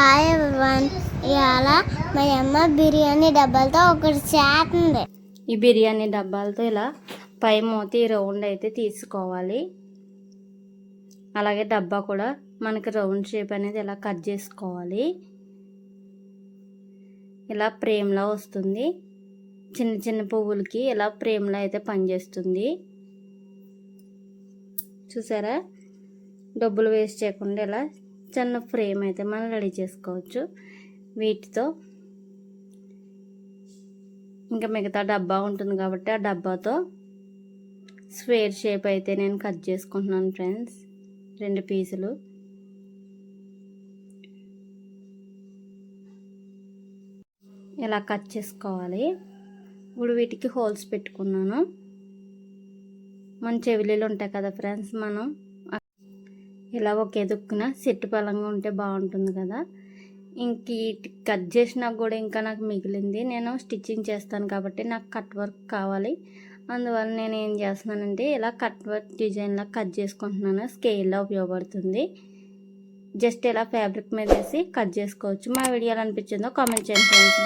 Hi everyone. ఇవాళ మా అమ్మ బిర్యానీ డబ్బాలతో ఒకటి చేస్తుంది. ఈ బిర్యానీ డబ్బాలతో ఇలా పై మూతి రౌండ్ అయితే తీసుకోవాలి. అలాగే డబ్బా కూడా మనకి రౌండ్ షేప్ అనేది ఇలా కట్ చేసుకోవాలి. ఇలా ఫ్రేమ్లా వస్తుంది. చిన్న చిన్న పువ్వులకి ఇలా ఫ్రేమ్లో అయితే పనిచేస్తుంది. చూసారా, డబ్బులు వేస్ట్ చేయకుండా ఇలా చిన్న ఫ్రేమ్ అయితే మనం రెడీ చేసుకోవచ్చు వీటితో. ఇంకా మిగతా డబ్బా ఉంటుంది కాబట్టి ఆ డబ్బాతో స్క్వేర్ షేప్ అయితే నేను కట్ చేసుకుంటున్నాను ఫ్రెండ్స్. 2 పీసులు ఇలా కట్ చేసుకోవాలి. ఇప్పుడు వీటికి హోల్స్ పెట్టుకున్నాను. మన చెవిలీలు ఉంటాయి కదా ఫ్రెండ్స్, మనం ఇలా ఒకే దుక్కున సెట్టు పలంగా ఉంటే బాగుంటుంది కదా. ఇంక కట్ చేసినా కూడా ఇంకా నాకు మిగిలింది. నేను స్టిచ్చింగ్ చేస్తాను కాబట్టి నాకు కట్ వర్క్ కావాలి. అందువల్ల నేను ఏం చేస్తున్నానంటే ఇలా కట్ వర్క్ డిజైన్లా కట్ చేసుకుంటున్నాను. స్కేల్లో ఉపయోగపడుతుంది. జస్ట్ ఇలా ఫ్యాబ్రిక్ మీద వేసి కట్ చేసుకోవచ్చు. మా వీడియోలు అనిపించిందో కామెంట్ చేయండి ఫ్రెండ్స్.